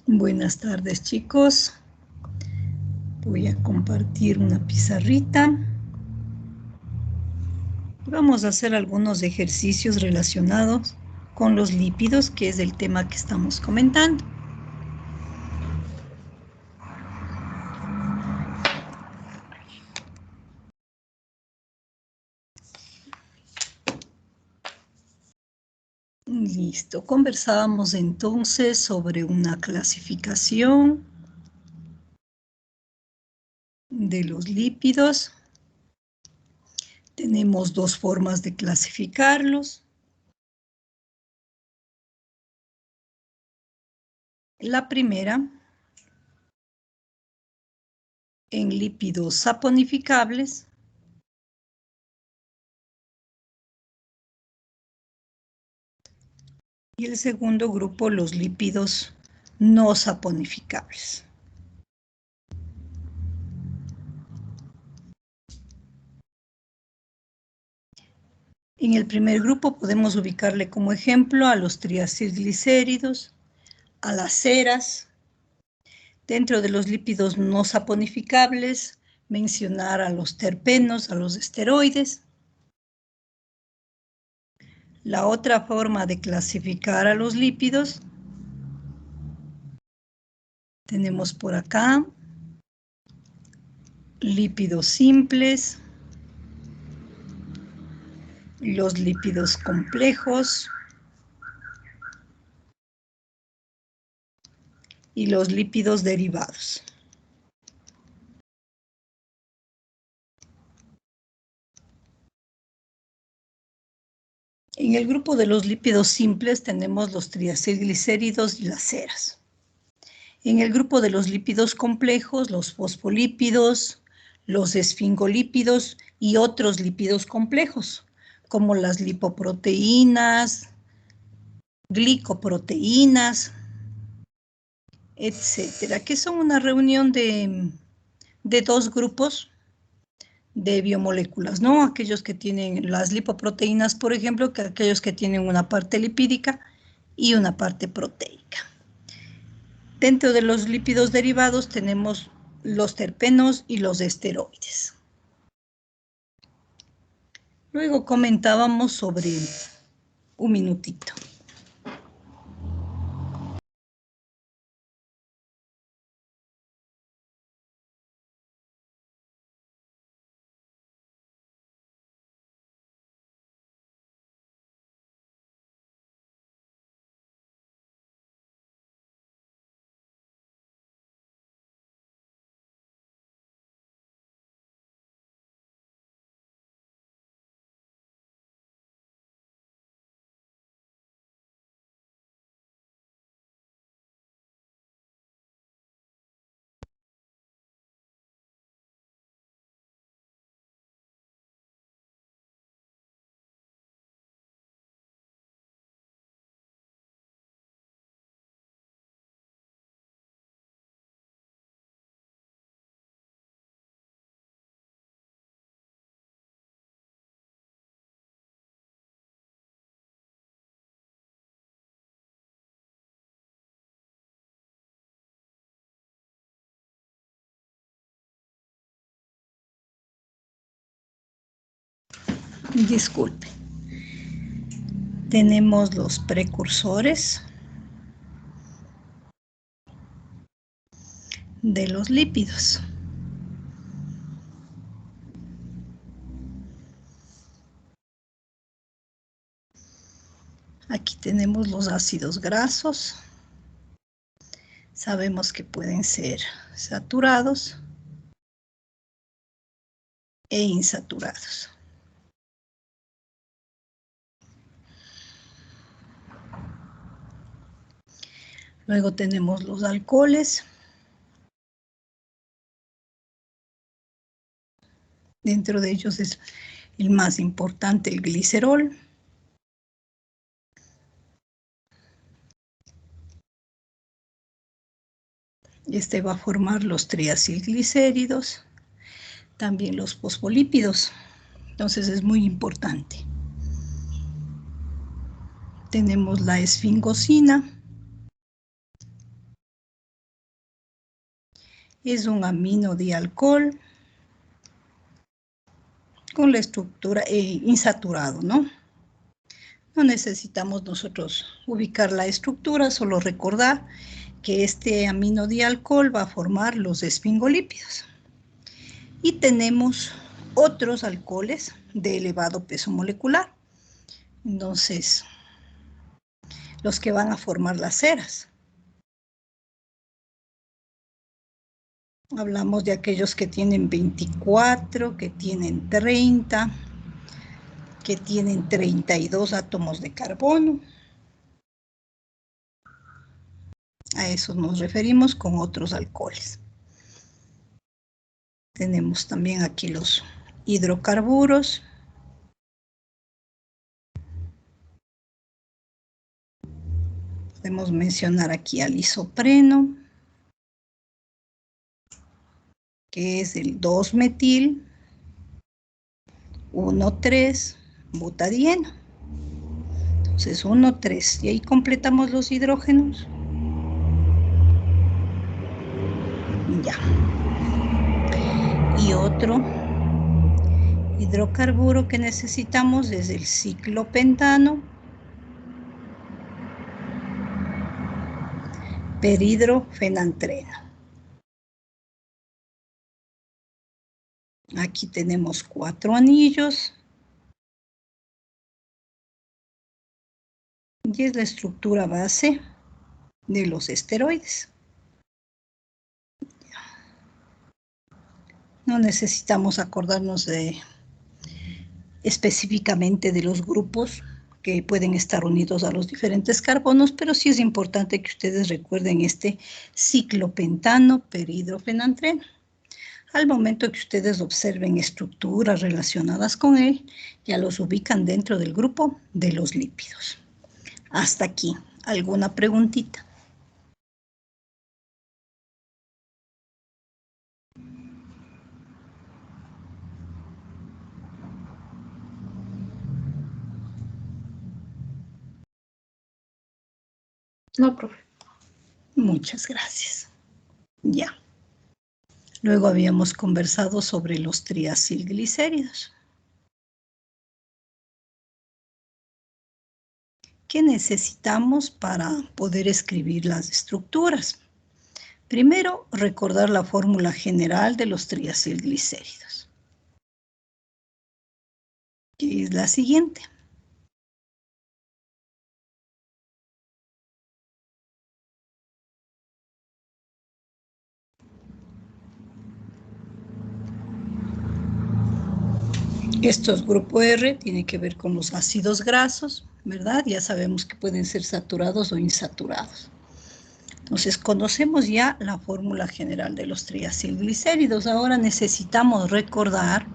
Buenas tardes, chicos. Voy a compartir una pizarrita. Vamos a hacer algunos ejercicios relacionados con los lípidos, que es el tema que estamos comentando. Listo. Conversábamos entonces sobre una clasificación de los lípidos. Tenemos dos formas de clasificarlos. La primera, en lípidos saponificables. Y el segundo grupo, los lípidos no saponificables. En el primer grupo podemos ubicarle como ejemplo a los triacilglicéridos, a las ceras. Dentro de los lípidos no saponificables, mencionar a los terpenos, a los esteroides. La otra forma de clasificar a los lípidos, tenemos por acá lípidos simples, los lípidos complejos y los lípidos derivados. En el grupo de los lípidos simples tenemos los triacilglicéridos y las ceras. En el grupo de los lípidos complejos, los fosfolípidos, los esfingolípidos y otros lípidos complejos, como las lipoproteínas, glicoproteínas, etcétera, que son una reunión de dos grupos de biomoléculas, ¿no? Aquellos que tienen las lipoproteínas, por ejemplo, que aquellos que tienen una parte lipídica y una parte proteica. Dentro de los lípidos derivados tenemos los terpenos y los esteroides. Luego comentábamos sobre un minutito. Disculpe. Tenemos los precursores de los lípidos. Aquí tenemos los ácidos grasos. Sabemos que pueden ser saturados e insaturados. Luego tenemos los alcoholes. Dentro de ellos es el más importante, el glicerol. Este va a formar los triacilglicéridos, también los fosfolípidos. Entonces es muy importante. Tenemos la esfingosina, Es un amino de alcohol con la estructura insaturado, ¿no? No necesitamos nosotros ubicar la estructura, solo recordar que este amino de alcohol va a formar los esfingolípidos. Y tenemos otros alcoholes de elevado peso molecular. Entonces, los que van a formar las ceras. Hablamos de aquellos que tienen 24, que tienen 30, que tienen 32 átomos de carbono. A esos nos referimos con otros alcoholes. Tenemos también aquí los hidrocarburos. Podemos mencionar aquí al isopreno, que es el 2-metil, 1,3-butadieno. Entonces 1,3, y ahí completamos los hidrógenos. Ya. Y otro hidrocarburo que necesitamos es el ciclopentano, peridrofenantreno. Aquí tenemos 4 anillos. Y es la estructura base de los esteroides. No necesitamos acordarnos específicamente de los grupos que pueden estar unidos a los diferentes carbonos, pero sí es importante que ustedes recuerden este ciclopentano peridrofenantreno. Al momento que ustedes observen estructuras relacionadas con él, ya los ubican dentro del grupo de los lípidos. Hasta aquí, ¿alguna preguntita? No, profe. Muchas gracias. Ya. Luego habíamos conversado sobre los triacilglicéridos. ¿Qué necesitamos para poder escribir las estructuras? Primero, recordar la fórmula general de los triacilglicéridos, que es la siguiente. Esto es grupo R, tiene que ver con los ácidos grasos, ¿verdad? Ya sabemos que pueden ser saturados o insaturados. Entonces, conocemos ya la fórmula general de los triacilglicéridos. Ahora necesitamos recordar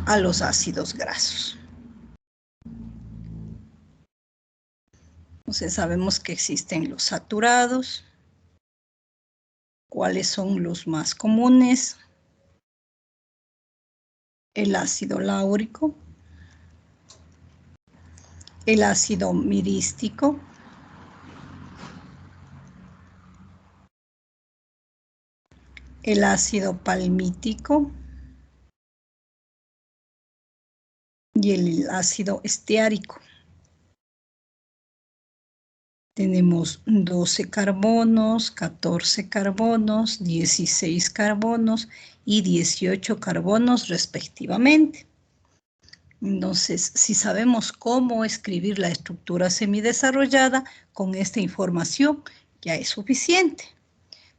a los ácidos grasos. Entonces, sabemos que existen los saturados. ¿Cuáles son los más comunes? El ácido láurico, el ácido mirístico, el ácido palmítico y el ácido esteárico. Tenemos 12 carbonos, 14 carbonos, 16 carbonos y 18 carbonos respectivamente. Entonces, si sabemos cómo escribir la estructura semidesarrollada, con esta información ya es suficiente.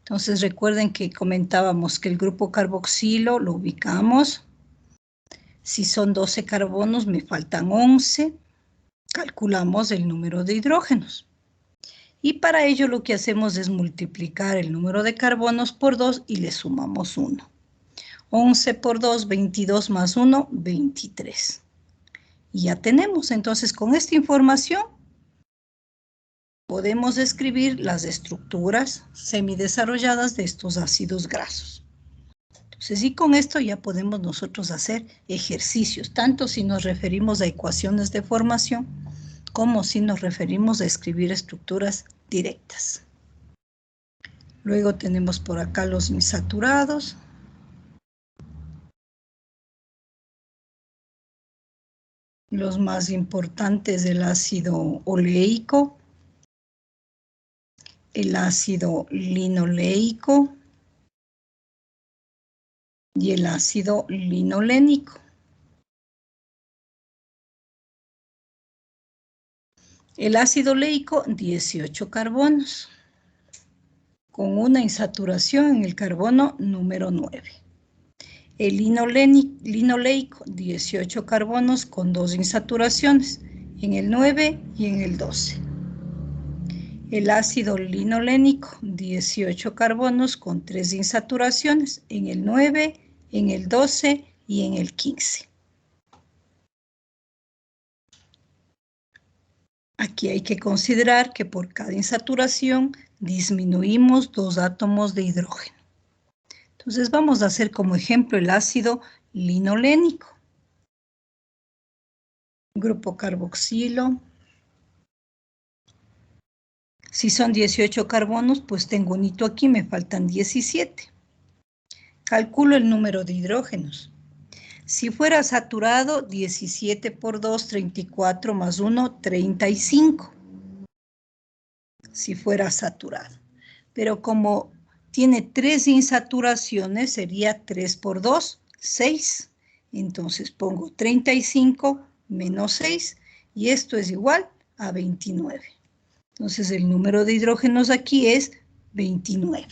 Entonces, recuerden que comentábamos que el grupo carboxilo lo ubicamos. Si son 12 carbonos, me faltan 11. Calculamos el número de hidrógenos. Y para ello lo que hacemos es multiplicar el número de carbonos por 2 y le sumamos 1. 11 por 2, 22 más 1, 23. Y ya tenemos, entonces con esta información podemos escribir las estructuras semidesarrolladas de estos ácidos grasos. Entonces, y con esto ya podemos nosotros hacer ejercicios, tanto si nos referimos a ecuaciones de formación, como si nos referimos a escribir estructuras directas. Luego tenemos por acá los insaturados. Los más importantes del ácido oleico, el ácido linoleico y el ácido linolénico. El ácido oleico, 18 carbonos, con una insaturación en el carbono número 9. El linoleico, 18 carbonos con 2 insaturaciones, en el 9 y en el 12. El ácido linolénico, 18 carbonos con 3 insaturaciones, en el 9, en el 12 y en el 15. Aquí hay que considerar que por cada insaturación disminuimos 2 átomos de hidrógeno. Entonces vamos a hacer como ejemplo el ácido linolénico. Grupo carboxilo. Si son 18 carbonos, pues tengo un hito aquí, me faltan 17. Calculo el número de hidrógenos. Si fuera saturado, 17 por 2, 34 más 1, 35. Si fuera saturado. Pero como tiene 3 insaturaciones, sería 3 por 2, 6. Entonces pongo 35 menos 6, y esto es igual a 29. Entonces el número de hidrógenos aquí es 29.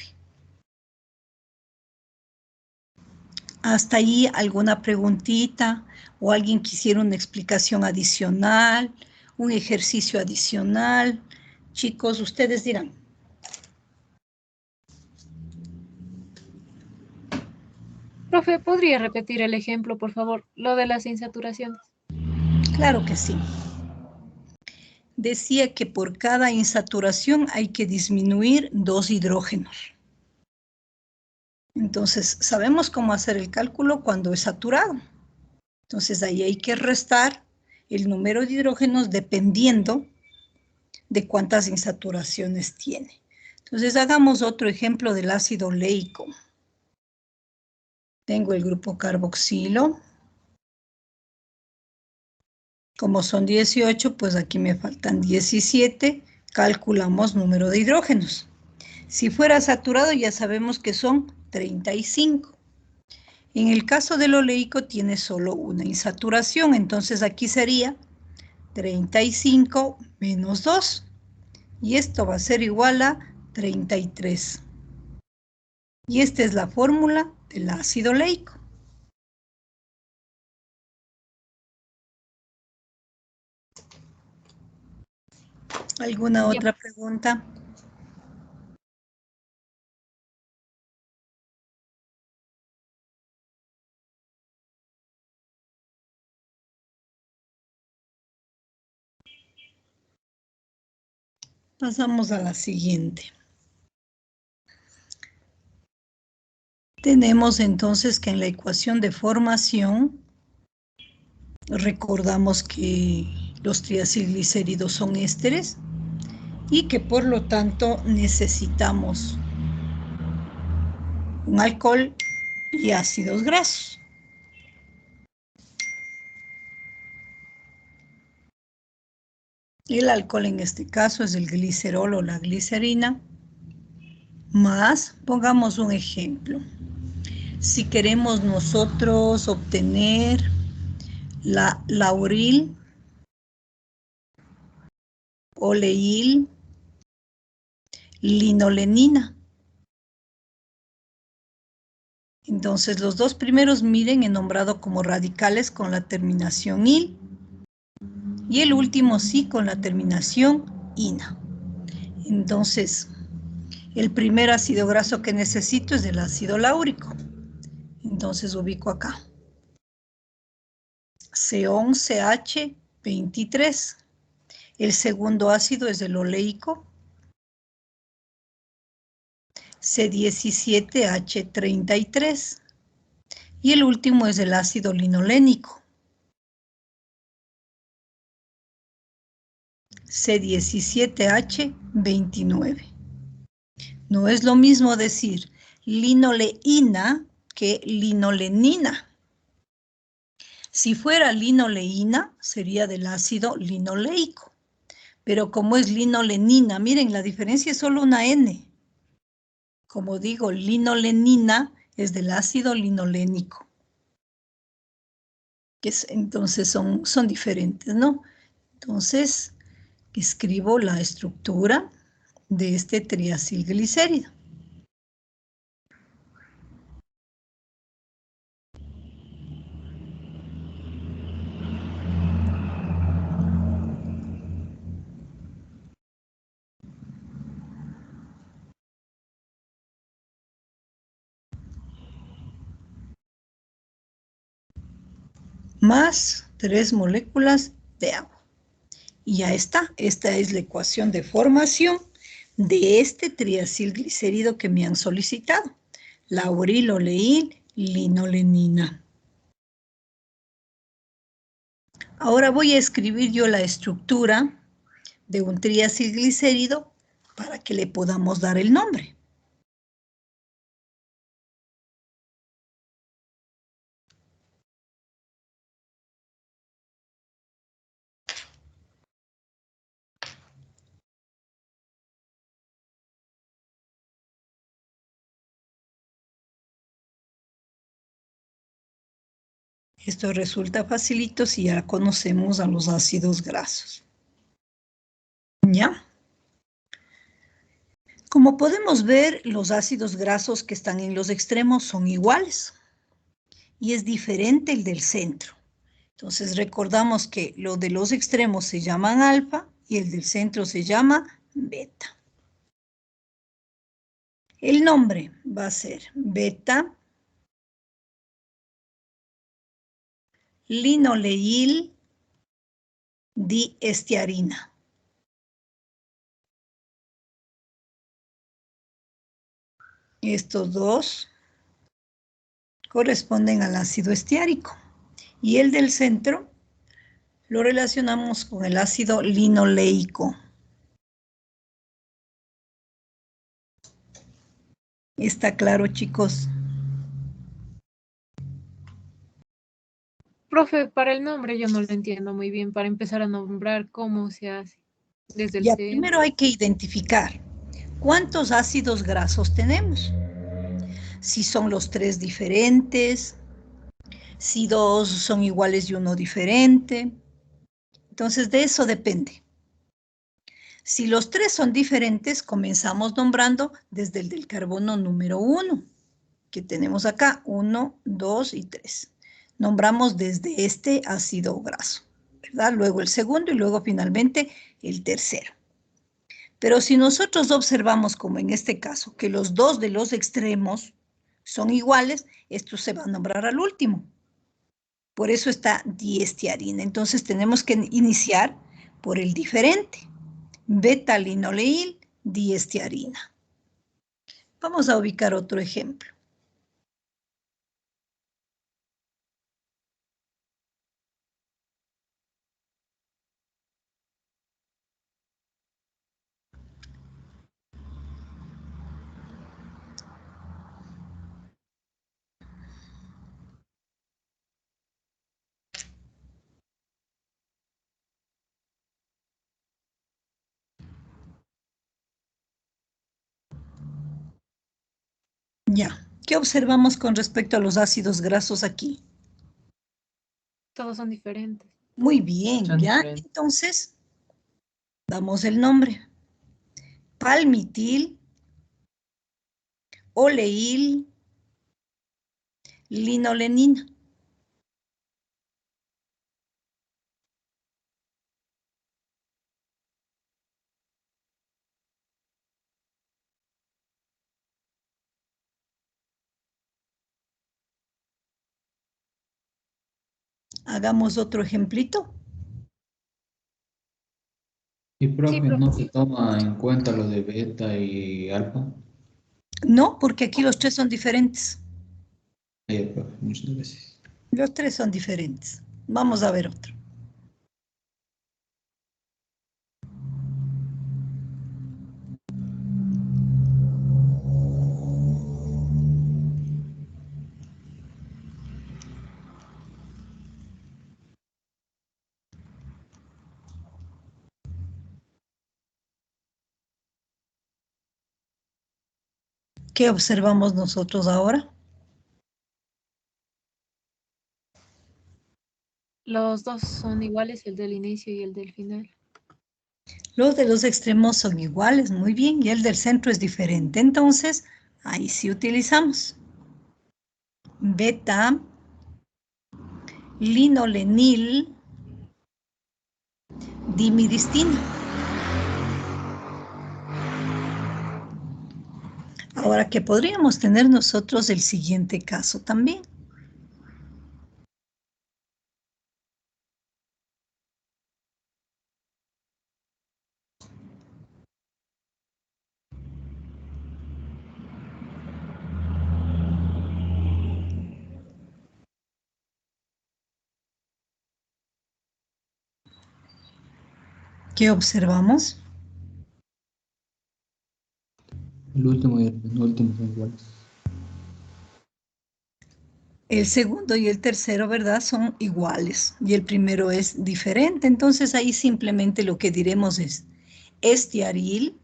¿Hasta ahí alguna preguntita? ¿O alguien quisiera una explicación adicional? ¿Un ejercicio adicional? Chicos, ustedes dirán. Profe, ¿podría repetir el ejemplo, por favor? Lo de las insaturaciones. Claro que sí. Decía que por cada insaturación hay que disminuir 2 hidrógenos. Entonces, sabemos cómo hacer el cálculo cuando es saturado. Entonces, ahí hay que restar el número de hidrógenos dependiendo de cuántas insaturaciones tiene. Entonces, hagamos otro ejemplo del ácido oleico. Tengo el grupo carboxilo. Como son 18, pues aquí me faltan 17. Calculamos número de hidrógenos. Si fuera saturado, ya sabemos que son 35. En el caso del oleico tiene solo una insaturación, entonces aquí sería 35 menos 2. Y esto va a ser igual a 33. Y esta es la fórmula del ácido oleico. ¿Alguna otra pregunta? Pasamos a la siguiente. Tenemos entonces que en la ecuación de formación, recordamos que los triacilglicéridos son ésteres y que por lo tanto necesitamos un alcohol y ácidos grasos. El alcohol en este caso es el glicerol o la glicerina, más, pongamos un ejemplo. Si queremos nosotros obtener la lauril, oleíl, linolenina. Entonces, los dos primeros, miren, he nombrado como radicales con la terminación il, y el último sí con la terminación ina. Entonces, el primer ácido graso que necesito es el ácido láurico. Entonces ubico acá. C11H23. El segundo ácido es el oleico. C17H33. Y el último es el ácido linolénico. C17H29. No es lo mismo decir linoleína que linolenina. Si fuera linoleína, sería del ácido linoleico. Pero como es linolenina, miren, la diferencia es solo una N. Como digo, linolenina es del ácido linolénico. Entonces son diferentes, ¿no? Entonces, escribo la estructura de este triacilglicérido. Más 3 moléculas de agua. Y ya está. Esta es la ecuación de formación de este triacilglicérido que me han solicitado. Lauriloleíl linolenina. Ahora voy a escribir yo la estructura de un triacilglicérido para que le podamos dar el nombre. Esto resulta facilito si ya conocemos a los ácidos grasos. ¿Ya? Como podemos ver, los ácidos grasos que están en los extremos son iguales y es diferente el del centro. Entonces recordamos que lo de los extremos se llaman alfa y el del centro se llama beta. El nombre va a ser beta linoleíl diestearina. Estos dos corresponden al ácido esteárico y el del centro lo relacionamos con el ácido linoleico. ¿Está claro, chicos? Profe, para el nombre yo no lo entiendo muy bien, para empezar a nombrar cómo se hace desde el Ya, primero centro. hay que identificar cuántos ácidos grasos tenemos. Si son los 3 diferentes, si 2 son iguales y uno diferente. Entonces, de eso depende. Si los 3 son diferentes, comenzamos nombrando desde el del carbono número 1, que tenemos acá, 1, 2 y 3. Nombramos desde este ácido graso, ¿verdad? Luego el segundo y luego finalmente el tercero. Pero si nosotros observamos, como en este caso, que los dos de los extremos son iguales, esto se va a nombrar al último. Por eso está diestearina. Entonces tenemos que iniciar por el diferente. Beta-linoleíl diestearina. Vamos a ubicar otro ejemplo. Ya, ¿qué observamos con respecto a los ácidos grasos aquí? Todos son diferentes. Muy bien, Son ya. diferentes. Entonces, damos el nombre. Palmitil, oleíl, linolenina. Hagamos otro ejemplito. Y Sí, profe, ¿no profe. se toma en cuenta lo de beta y alfa? No, porque aquí los 3 son diferentes. Profe, muchas gracias. Los 3 son diferentes. Vamos a ver otro. ¿Qué observamos nosotros ahora? Los dos son iguales, el del inicio y el del final. Los de los extremos son iguales, muy bien, y el del centro es diferente. Entonces, ahí sí utilizamos beta, linolenil, dimiristina. Ahora que podríamos tener nosotros el siguiente caso también. ¿Qué observamos? El último y el penúltimo son iguales. El segundo y el tercero, ¿verdad? Son iguales y el primero es diferente. Entonces ahí simplemente lo que diremos es estiaril,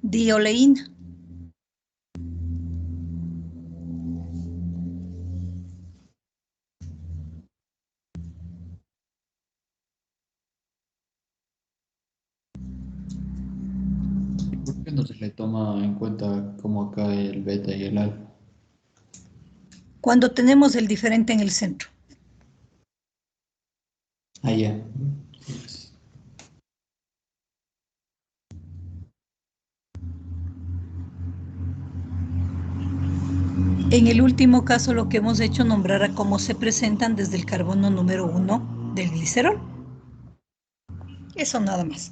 dioleína. ¿Por qué no se le toma en cuenta como acá el beta y el alfa? Cuando tenemos el diferente en el centro. Ah, ya. En el último caso lo que hemos hecho nombrar a cómo se presentan desde el carbono número 1 del glicerol. Eso nada más.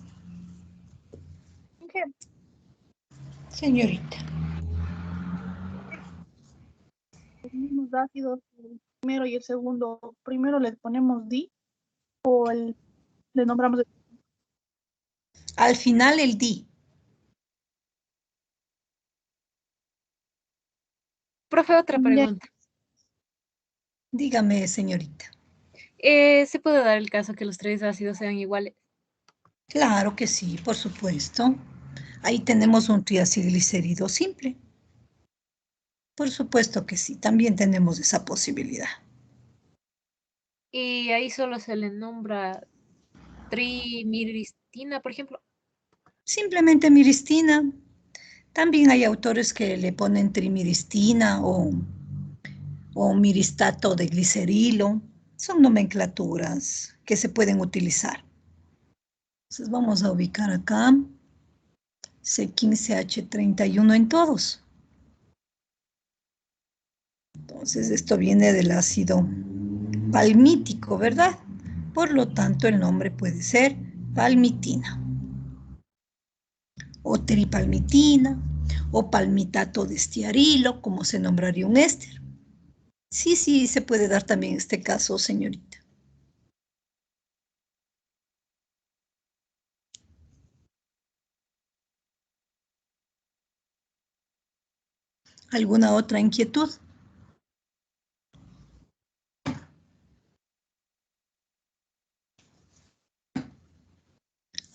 Señorita. Los mismos ácidos, el primero y el segundo, primero le ponemos di o le nombramos. Al final el di. Profe, otra pregunta. Dígame, señorita. ¿Se puede dar el caso que los tres ácidos sean iguales? Claro que sí, por supuesto. Ahí tenemos un triacilglicérido simple. Por supuesto que sí, también tenemos esa posibilidad. Y ahí solo se le nombra trimiristina, por ejemplo. Simplemente miristina. También hay autores que le ponen trimiristina o miristato de glicerilo. Son nomenclaturas que se pueden utilizar. Entonces vamos a ubicar acá C15H31 en todos. Entonces esto viene del ácido palmítico, ¿verdad? Por lo tanto el nombre puede ser palmitina o tripalmitina o palmitato de estiarilo, como se nombraría un éster. Sí, sí, se puede dar también este caso, señorita. ¿Alguna otra inquietud?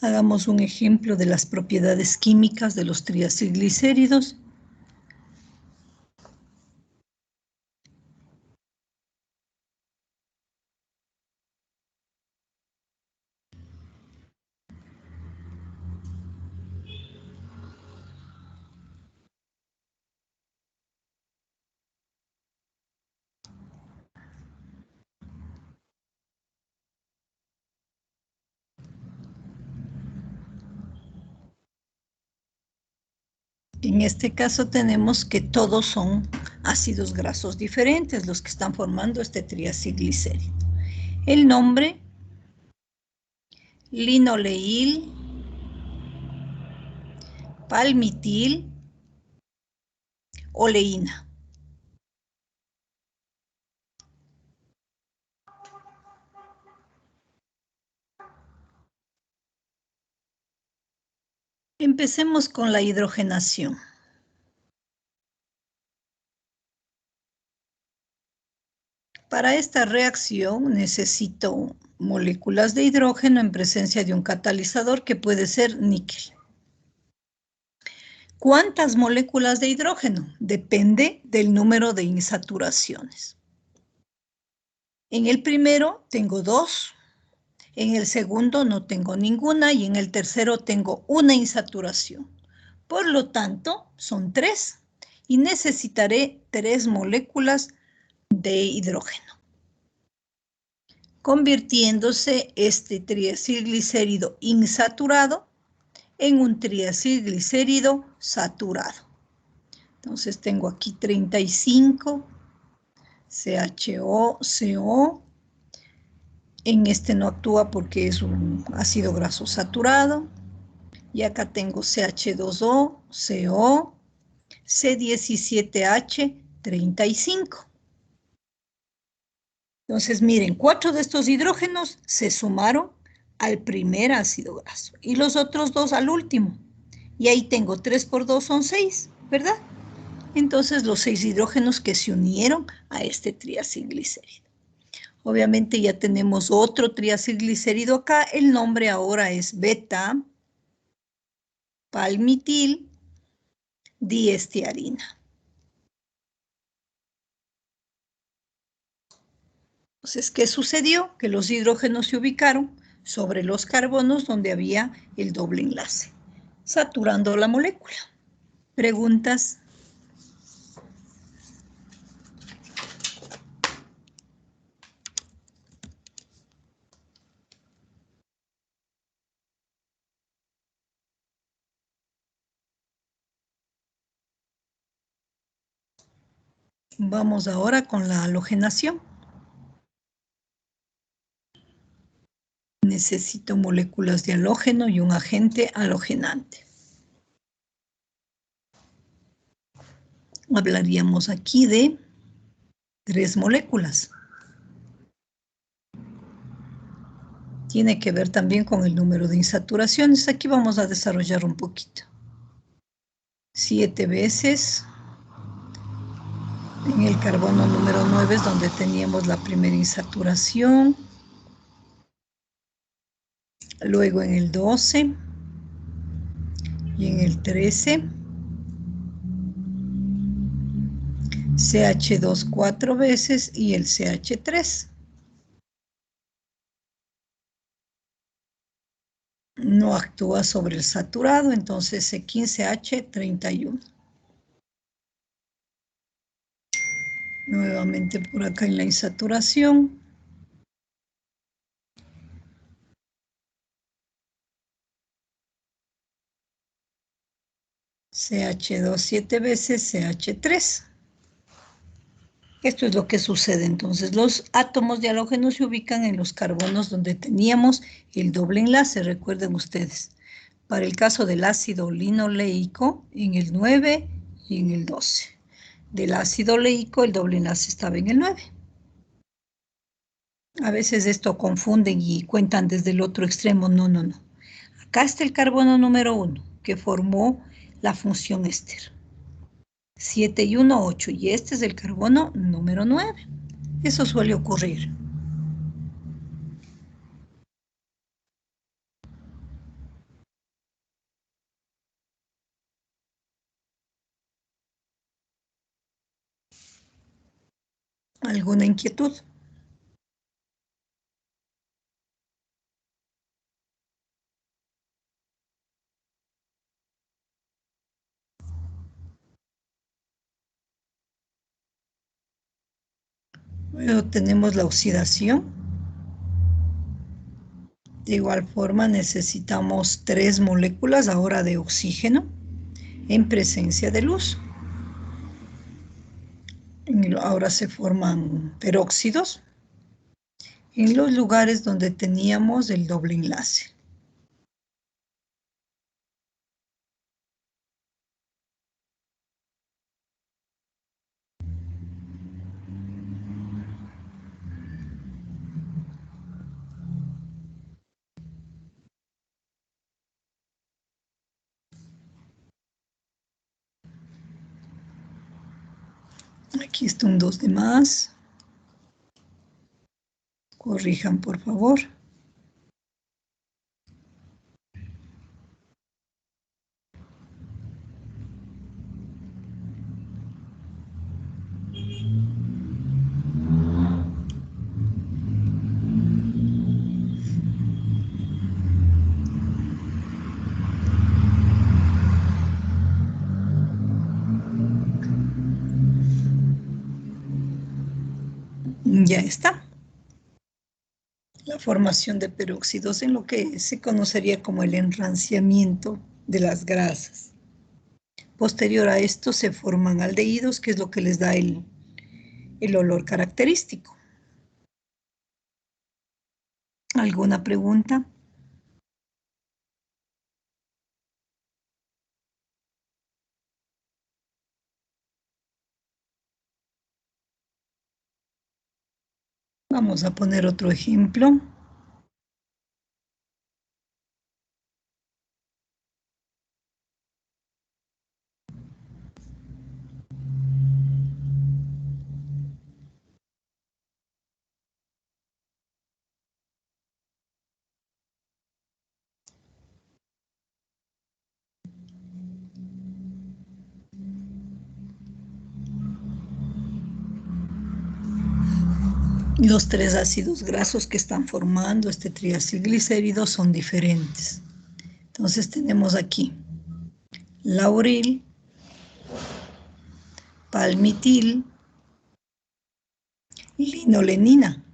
Hagamos un ejemplo de las propiedades químicas de los triacilglicéridos. En este caso tenemos que todos son ácidos grasos diferentes los que están formando este triacilglicérido. El nombre, linoleil, palmitil, oleína. Empecemos con la hidrogenación. Para esta reacción necesito moléculas de hidrógeno en presencia de un catalizador que puede ser níquel. ¿Cuántas moléculas de hidrógeno? Depende del número de insaturaciones. En el primero tengo 2, en el segundo no tengo ninguna y en el tercero tengo una insaturación. Por lo tanto, son 3 y necesitaré 3 moléculas de hidrógeno, convirtiéndose este triacilglicérido insaturado en un triacilglicérido saturado. Entonces tengo aquí 35, CHO, CO. En este no actúa porque es un ácido graso saturado. Y acá tengo CH2O, CO, C17H35. Entonces, miren, 4 de estos hidrógenos se sumaron al primer ácido graso y los otros 2 al último. Y ahí tengo 3 por 2 son 6, ¿verdad? Entonces, los 6 hidrógenos que se unieron a este triacilglicérido. Obviamente ya tenemos otro triacilglicérido acá. El nombre ahora es beta-palmitil diestearina. Entonces, ¿qué sucedió? Que los hidrógenos se ubicaron sobre los carbonos donde había el doble enlace, saturando la molécula. ¿Preguntas? Vamos ahora con la halogenación. Necesito moléculas de halógeno y un agente halogenante. Hablaríamos aquí de 3 moléculas. Tiene que ver también con el número de insaturaciones. Aquí vamos a desarrollar un poquito. 7 veces. En el carbono número 9 es donde teníamos la primera insaturación. Luego en el 12 y en el 13. CH2 4 veces y el CH3. No actúa sobre el saturado, entonces C15H31. Nuevamente por acá en la insaturación. CH2 7 veces CH3. Esto es lo que sucede entonces. Los átomos de halógeno se ubican en los carbonos donde teníamos el doble enlace, recuerden ustedes. Para el caso del ácido linoleico, en el 9 y en el 12. Del ácido leico, el doble enlace estaba en el 9. A veces esto confunden y cuentan desde el otro extremo. No, no, no. Acá está el carbono número 1, que formó la función éster. 7 y 1, 8. Y este es el carbono número 9. Eso suele ocurrir. ¿Alguna inquietud? Luego tenemos la oxidación. De igual forma necesitamos 3 moléculas ahora de oxígeno en presencia de luz. Ahora se forman peróxidos en los lugares donde teníamos el doble enlace. Aquí está un 2 de más. Corrijan, por favor. Ya está. La formación de peróxidos en lo que se conocería como el enranciamiento de las grasas. Posterior a esto se forman aldehídos, que es lo que les da el olor característico. ¿Alguna pregunta? Vamos a poner otro ejemplo. Los tres ácidos grasos que están formando este triacilglicérido son diferentes. Entonces tenemos aquí lauril, palmitil, linolenina.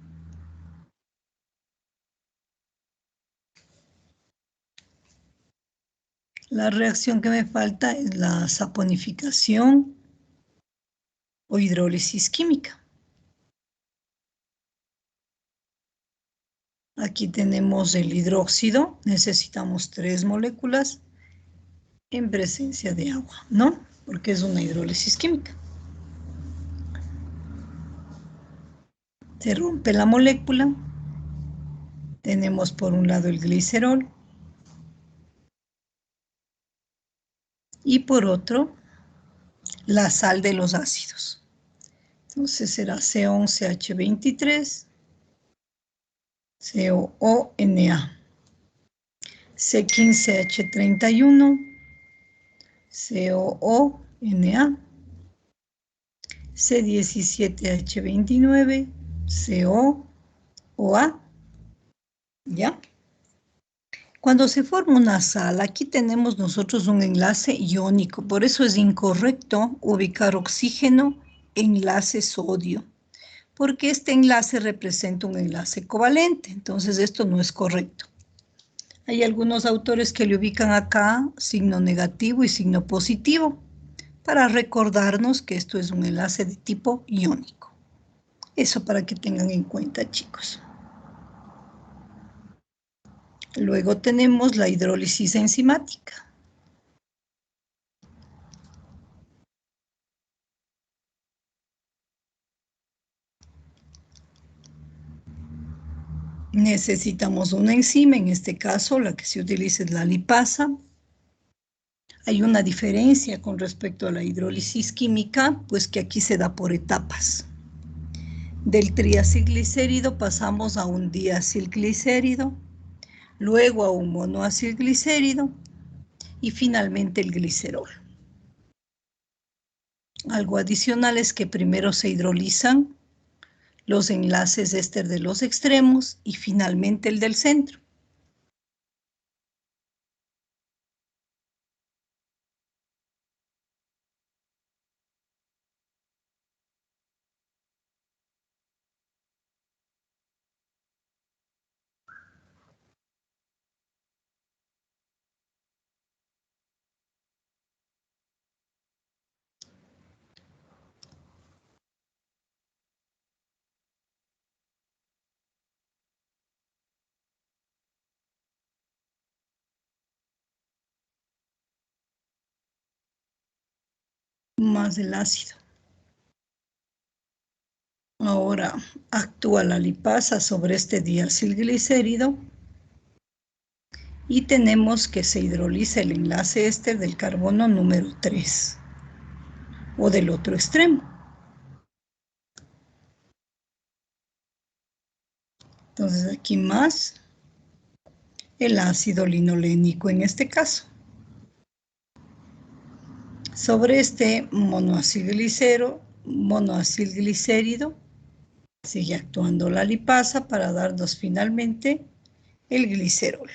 La reacción que me falta es la saponificación o hidrólisis química. Aquí tenemos el hidróxido, necesitamos 3 moléculas en presencia de agua, ¿no? Porque es una hidrólisis química. Se rompe la molécula, tenemos por un lado el glicerol y por otro la sal de los ácidos. Entonces será C11H23, COONA, C15H31, COONA, C17H29, COOA, ¿ya? Cuando se forma una sal, aquí tenemos nosotros un enlace iónico, por eso es incorrecto ubicar oxígeno, enlace sodio, porque este enlace representa un enlace covalente, entonces esto no es correcto. Hay algunos autores que le ubican acá signo negativo y signo positivo, para recordarnos que esto es un enlace de tipo iónico. Eso para que tengan en cuenta, chicos. Luego tenemos la hidrólisis enzimática. Necesitamos una enzima, en este caso la que se utiliza es la lipasa. Hay una diferencia con respecto a la hidrólisis química, pues que aquí se da por etapas. Del triacilglicérido pasamos a un diacilglicérido, luego a un monoacilglicérido y finalmente el glicerol. Algo adicional es que primero se hidrolizan los enlaces éster de los extremos y finalmente el del centro. Más el ácido. Ahora actúa la lipasa sobre este diacilglicérido y tenemos que se hidroliza el enlace éster del carbono número 3 o del otro extremo. Entonces aquí más el ácido linolénico en este caso. Sobre este monoacilglicérido sigue actuando la lipasa para darnos finalmente el glicerol.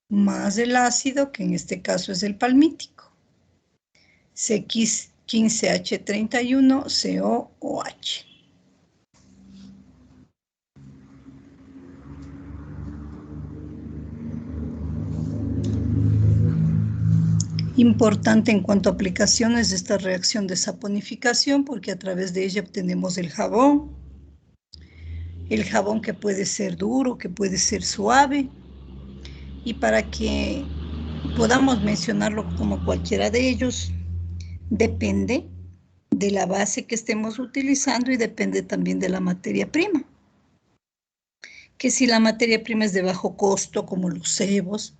Más el ácido, que en este caso es el palmítico. 15H31COOH. Importante en cuanto a aplicaciones de esta reacción de saponificación, porque a través de ella obtenemos el jabón que puede ser duro, que puede ser suave, y para que podamos mencionarlo como cualquiera de ellos, depende de la base que estemos utilizando y depende también de la materia prima. Que si la materia prima es de bajo costo, como los sebos,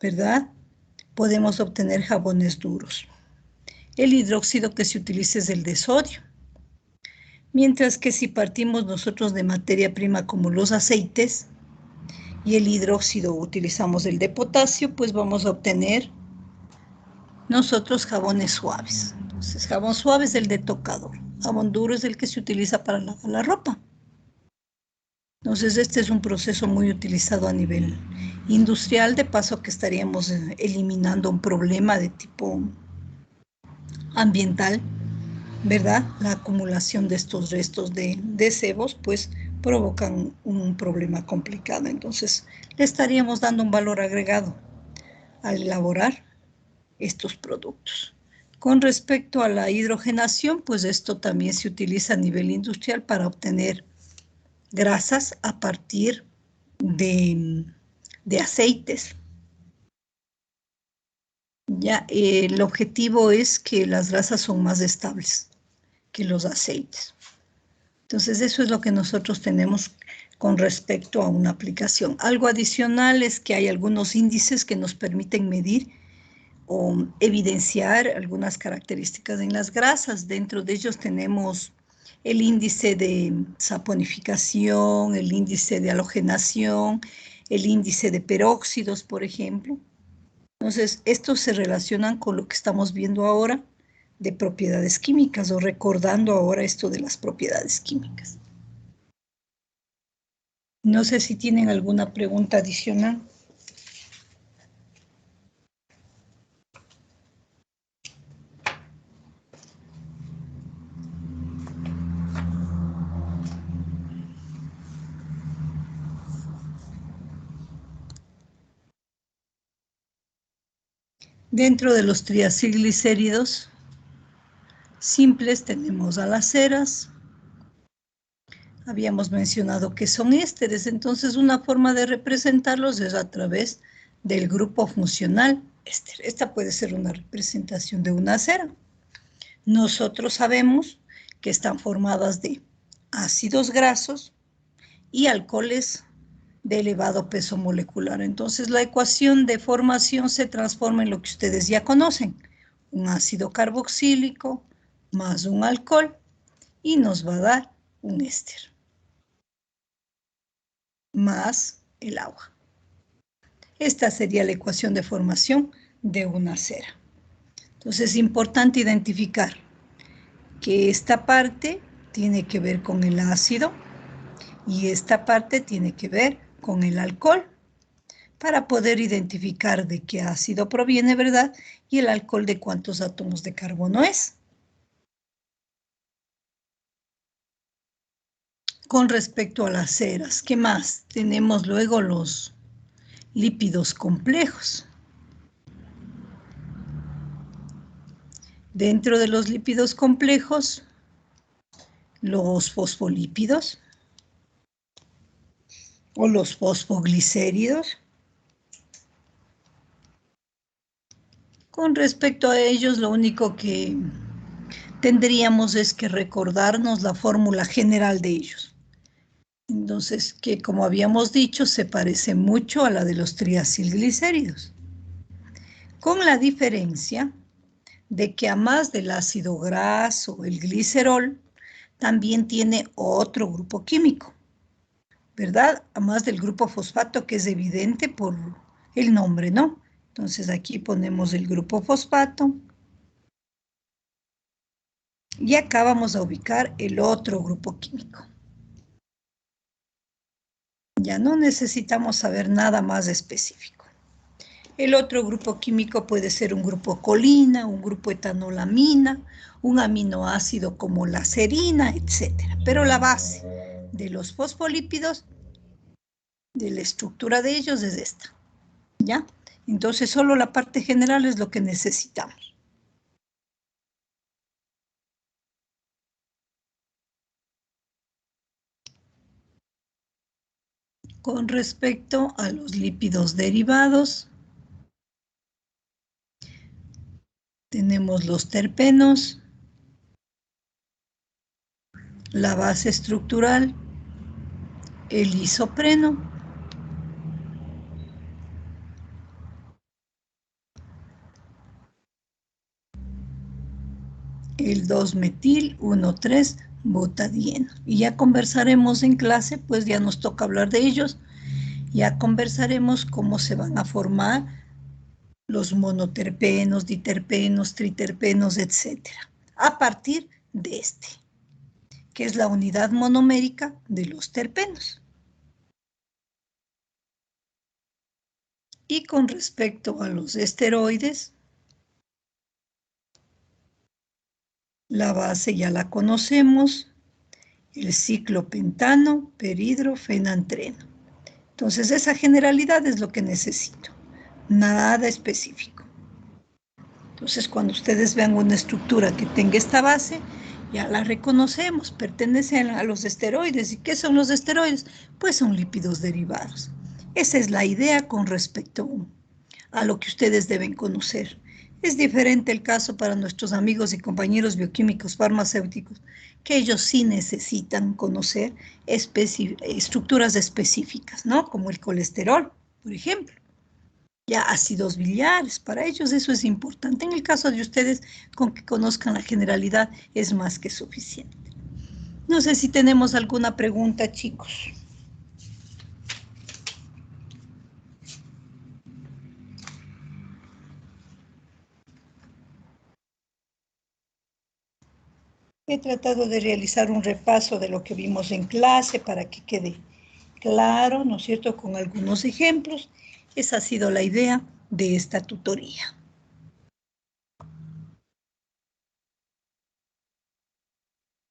¿verdad? Podemos obtener jabones duros. El hidróxido que se utiliza es el de sodio. Mientras que si partimos nosotros de materia prima como los aceites y el hidróxido utilizamos el de potasio, pues vamos a obtener nosotros jabones suaves. Entonces, jabón suave es el de tocador. Jabón duro es el que se utiliza para lavar la ropa. Entonces, este es un proceso muy utilizado a nivel industrial, de paso que estaríamos eliminando un problema de tipo ambiental, ¿verdad? La acumulación de estos restos de sebos, pues, provocan un problema complicado. Entonces, le estaríamos dando un valor agregado al elaborar estos productos. Con respecto a la hidrogenación, pues esto también se utiliza a nivel industrial para obtener grasas a partir de aceites. Ya, el objetivo es que las grasas son más estables que los aceites. Entonces, eso es lo que nosotros tenemos con respecto a una aplicación. Algo adicional es que hay algunos índices que nos permiten medir o evidenciar algunas características en las grasas. Dentro de ellos tenemos el índice de saponificación, el índice de halogenación, el índice de peróxidos, por ejemplo. Entonces, estos se relacionan con lo que estamos viendo ahora de propiedades químicas, o recordando ahora esto de las propiedades químicas. No sé si tienen alguna pregunta adicional. Dentro de los triacilglicéridos simples tenemos a las ceras. Habíamos mencionado que son ésteres, entonces una forma de representarlos es a través del grupo funcional éster. Esta puede ser una representación de una cera. Nosotros sabemos que están formadas de ácidos grasos y alcoholes de elevado peso molecular. Entonces, la ecuación de formación se transforma en lo que ustedes ya conocen. Un ácido carboxílico más un alcohol y nos va a dar un éster más el agua. Esta sería la ecuación de formación de una cera. Entonces, es importante identificar que esta parte tiene que ver con el ácido y esta parte tiene que ver con el alcohol, para poder identificar de qué ácido proviene, ¿verdad? Y el alcohol de cuántos átomos de carbono es. Con respecto a las ceras, ¿qué más? Tenemos luego los lípidos complejos. Dentro de los lípidos complejos, los fosfolípidos o los fosfoglicéridos. Con respecto a ellos, lo único que tendríamos es que recordarnos la fórmula general de ellos. Entonces, que como habíamos dicho, se parece mucho a la de los triacilglicéridos, con la diferencia de que a más del ácido graso, el glicerol, también tiene otro grupo químico, ¿verdad? A más del grupo fosfato, que es evidente por el nombre, ¿no? Entonces, aquí ponemos el grupo fosfato. Y acá vamos a ubicar el otro grupo químico. Ya no necesitamos saber nada más específico. El otro grupo químico puede ser un grupo colina, un grupo etanolamina, un aminoácido como la serina, etc. Pero la base de los fosfolípidos, de la estructura de ellos, es esta. ¿Ya? Entonces, solo la parte general es lo que necesitamos. Con respecto a los lípidos derivados, tenemos los terpenos, la base estructural, el isopreno, el 2-metil 1,3-butadieno. Y ya conversaremos en clase, pues ya nos toca hablar de ellos, ya conversaremos cómo se van a formar los monoterpenos, diterpenos, triterpenos, etc. A partir de este, que es la unidad monomérica de los terpenos. Y con respecto a los esteroides, la base ya la conocemos, el ciclopentano, peridrofenantreno. Entonces, esa generalidad es lo que necesito, nada específico. Entonces, cuando ustedes vean una estructura que tenga esta base, ya la reconocemos, pertenecen a los esteroides. ¿Y qué son los esteroides? Pues son lípidos derivados. Esa es la idea con respecto a lo que ustedes deben conocer. Es diferente el caso para nuestros amigos y compañeros bioquímicos farmacéuticos, que ellos sí necesitan conocer estructuras específicas, ¿no? Como el colesterol, por ejemplo. Ya ácidos biliares, para ellos eso es importante. En el caso de ustedes, con que conozcan la generalidad es más que suficiente. No sé si tenemos alguna pregunta, chicos. He tratado de realizar un repaso de lo que vimos en clase para que quede claro, ¿no es cierto?, con algunos ejemplos. Esa ha sido la idea de esta tutoría.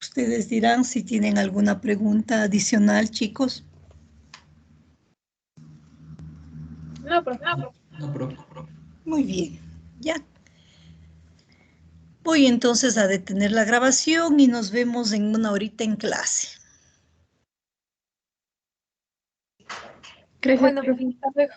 Ustedes dirán si tienen alguna pregunta adicional, chicos. No, profe. No, profe. Muy bien, ya. Voy entonces a detener la grabación y nos vemos en una horita en clase. Gracias, Bueno, profe. hasta luego.